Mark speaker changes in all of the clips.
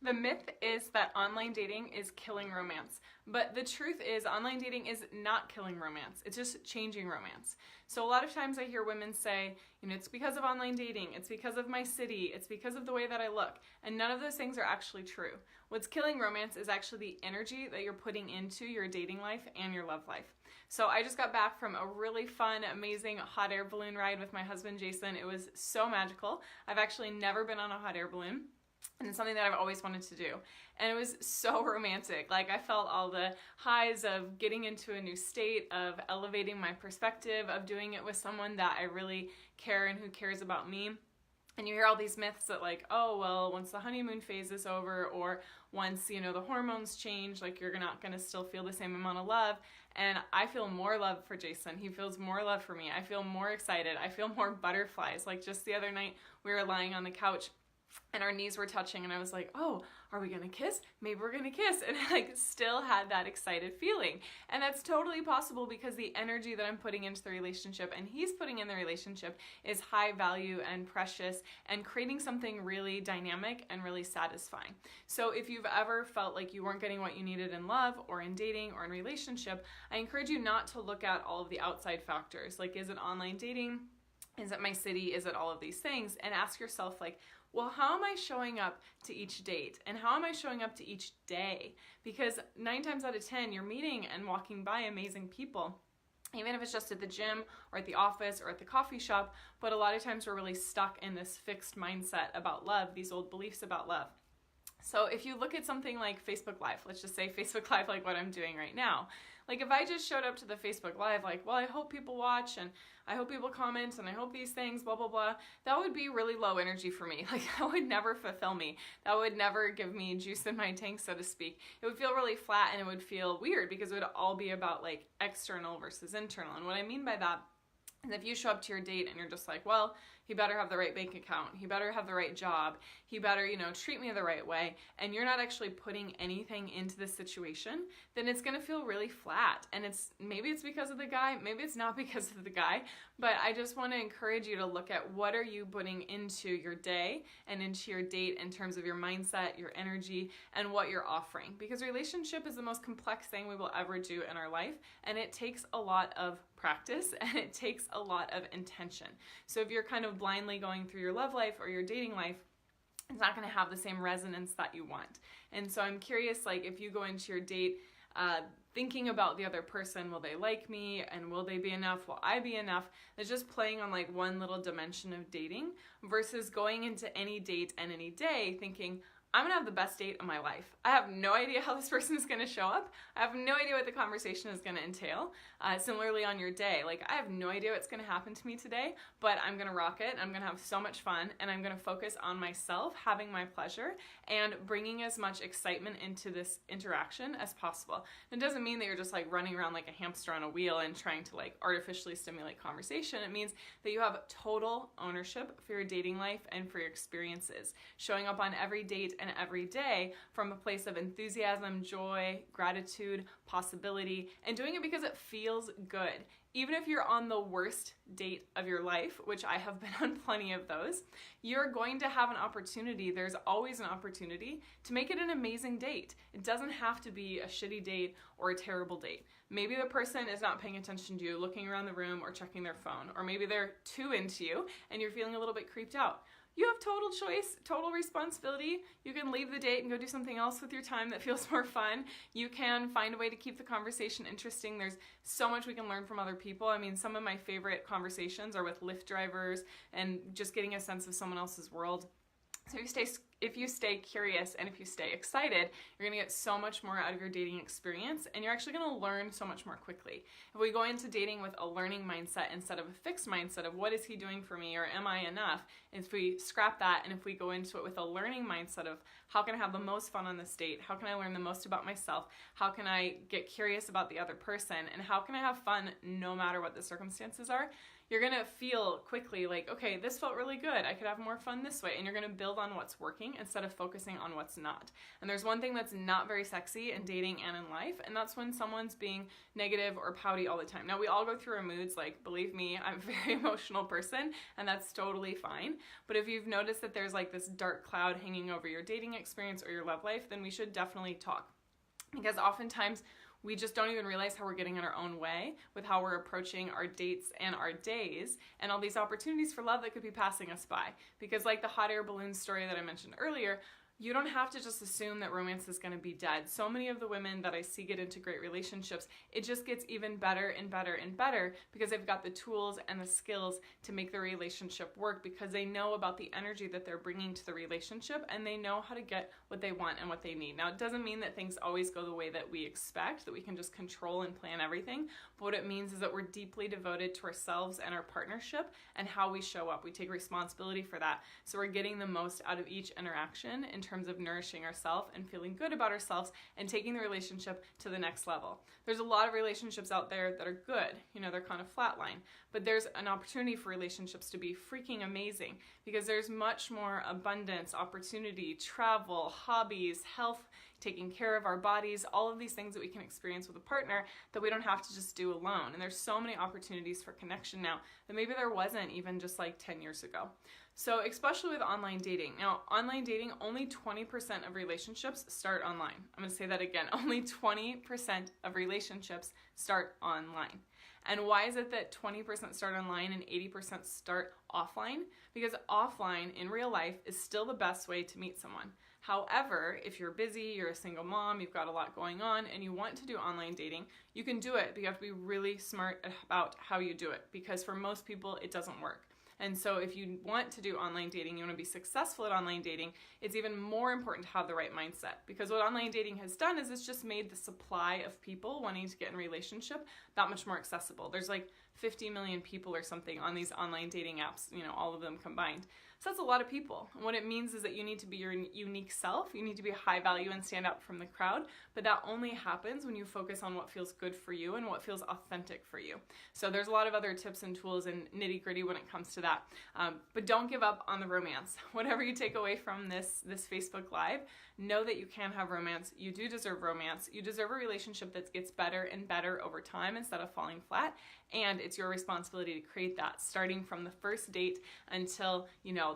Speaker 1: The myth is that online dating is killing romance, but the truth is online dating is not killing romance. It's just changing romance. So a lot of times I hear women say, it's because of online dating, it's because of my city, it's because of the way that I look, and none of those things are actually true. What's killing romance is actually the energy that you're putting into your dating life and your love life. So I just got back from a really fun, amazing hot air balloon ride with my husband Jason. It was so magical. I've actually never been on a hot air balloon. And it's something that I've always wanted to do. And it was so romantic. Like, I felt all the highs of getting into a new state, of elevating my perspective, of doing it with someone that I really care and who cares about me. And you hear all these myths that like, oh, well, once the honeymoon phase is over, or once, the hormones change, like you're not gonna still feel the same amount of love. And I feel more love for Jason. He feels more love for me. I feel more excited. I feel more butterflies. Like just the other night, we were lying on the couch and our knees were touching and I was like, oh, are we gonna kiss? Maybe we're gonna kiss. And I like still had that excited feeling. And that's totally possible because the energy that I'm putting into the relationship and he's putting in the relationship is high value and precious and creating something really dynamic and really satisfying. So if you've ever felt like you weren't getting what you needed in love or in dating or in relationship, I encourage you not to look at all of the outside factors. Like, is it online dating? Is it my city? Is it all of these things? And ask yourself like, well, how am I showing up to each date? And how am I showing up to each day? Because 9 times out of 10, you're meeting and walking by amazing people, even if it's just at the gym or at the office or at the coffee shop. But a lot of times we're really stuck in this fixed mindset about love, these old beliefs about love. So if you look at something like Facebook Live, let's just say Facebook Live, like what I'm doing right now. Like if I just showed up to the Facebook Live, like, well, I hope people watch and I hope people comment and I hope these things, blah, blah, blah, that would be really low energy for me. Like that would never fulfill me. That would never give me juice in my tank, so to speak. It would feel really flat and it would feel weird because it would all be about like external versus internal. And what I mean by that is if you show up to your date and you're just like, well, he better have the right bank account, he better have the right job, he better, treat me the right way, and you're not actually putting anything into the situation, then it's gonna feel really flat. And maybe it's because of the guy, maybe it's not because of the guy, but I just wanna encourage you to look at what are you putting into your day and into your date in terms of your mindset, your energy, and what you're offering. Because relationship is the most complex thing we will ever do in our life, and it takes a lot of practice and it takes a lot of intention. So if you're kind of blindly going through your love life or your dating life, it's not going to have the same resonance that you want. And so I'm curious, like if you go into your date thinking about the other person, will they like me and will they be enough? Will I be enough? It's just playing on like one little dimension of dating versus going into any date and any day thinking, I'm gonna have the best date of my life. I have no idea how this person is gonna show up. I have no idea what the conversation is gonna entail. Similarly on your day, like I have no idea what's gonna happen to me today, but I'm gonna rock it, I'm gonna have so much fun, and I'm gonna focus on myself, having my pleasure, and bringing as much excitement into this interaction as possible. It doesn't mean that you're just like running around like a hamster on a wheel and trying to like artificially stimulate conversation. It means that you have total ownership for your dating life and for your experiences, showing up on every date and every day from a place of enthusiasm, joy, gratitude, possibility, and doing it because it feels good. Even if you're on the worst date of your life, which I have been on plenty of those, you're going to have an opportunity. There's always an opportunity to make it an amazing date. It doesn't have to be a shitty date or a terrible date. Maybe the person is not paying attention to you, looking around the room or checking their phone, or maybe they're too into you and you're feeling a little bit creeped out. You have total choice, total responsibility. You can leave the date and go do something else with your time that feels more fun. You can find a way to keep the conversation interesting. There's so much we can learn from other people. I mean, some of my favorite conversations are with Lyft drivers and just getting a sense of someone else's world. So if you stay curious and if you stay excited, you're gonna get so much more out of your dating experience and you're actually gonna learn so much more quickly. If we go into dating with a learning mindset instead of a fixed mindset of what is he doing for me or am I enough, and if we scrap that and if we go into it with a learning mindset of how can I have the most fun on this date, how can I learn the most about myself, how can I get curious about the other person, and how can I have fun no matter what the circumstances are, you're going to feel quickly like, okay, this felt really good. I could have more fun this way. And you're going to build on what's working instead of focusing on what's not. And there's one thing that's not very sexy in dating and in life, and that's when someone's being negative or pouty all the time. Now, we all go through our moods. Like, believe me, I'm a very emotional person, and that's totally fine. But if you've noticed that there's like this dark cloud hanging over your dating experience or your love life, then we should definitely talk. Because oftentimes we just don't even realize how we're getting in our own way with how we're approaching our dates and our days and all these opportunities for love that could be passing us by. Because like the hot air balloon story that I mentioned earlier, you don't have to just assume that romance is going to be dead. So many of the women that I see get into great relationships, it just gets even better and better and better because they've got the tools and the skills to make the relationship work, because they know about the energy that they're bringing to the relationship and they know how to get what they want and what they need. Now, it doesn't mean that things always go the way that we expect, that we can just control and plan everything. But what it means is that we're deeply devoted to ourselves and our partnership and how we show up. We take responsibility for that. So we're getting the most out of each interaction in terms of nourishing ourselves and feeling good about ourselves and taking the relationship to the next level. There's a lot of relationships out there that are good, they're kind of flatline, but there's an opportunity for relationships to be freaking amazing because there's much more abundance, opportunity, travel, hobbies, health, taking care of our bodies, all of these things that we can experience with a partner that we don't have to just do alone. And there's so many opportunities for connection now that maybe there wasn't even just like 10 years ago. So especially with online dating. Now, online dating, only 20% of relationships start online. I'm going to say that again. Only 20% of relationships start online. And why is it that 20% start online and 80% start offline? Because offline in real life is still the best way to meet someone. However, if you're busy, you're a single mom, you've got a lot going on, and you want to do online dating, you can do it, but you have to be really smart about how you do it, because for most people, it doesn't work. And so if you want to do online dating, you want to be successful at online dating, it's even more important to have the right mindset. Because what online dating has done is it's just made the supply of people wanting to get in a relationship that much more accessible. There's like 50 million people or something on these online dating apps, all of them combined. So that's a lot of people. And what it means is that you need to be your unique self. You need to be high value and stand out from the crowd. But that only happens when you focus on what feels good for you and what feels authentic for you. So there's a lot of other tips and tools and nitty gritty when it comes to that. But don't give up on the romance. Whatever you take away from this Facebook Live, know that you can have romance. You do deserve romance. You deserve a relationship that gets better and better over time instead of falling flat. And it's your responsibility to create that, starting from the first date until,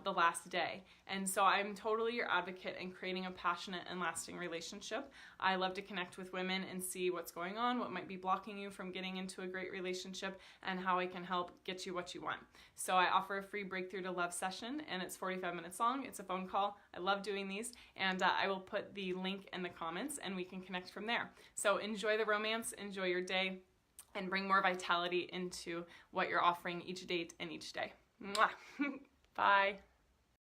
Speaker 1: the last day. And so I'm totally your advocate in creating a passionate and lasting relationship. I love to connect with women and see what's going on, what might be blocking you from getting into a great relationship, and how I can help get you what you want. So I offer a free Breakthrough to Love session, and it's 45 minutes long. It's a phone call. I love doing these, and I will put the link in the comments, and we can connect from there. So enjoy the romance, enjoy your day, and bring more vitality into what you're offering each date and each day. Mwah. Bye.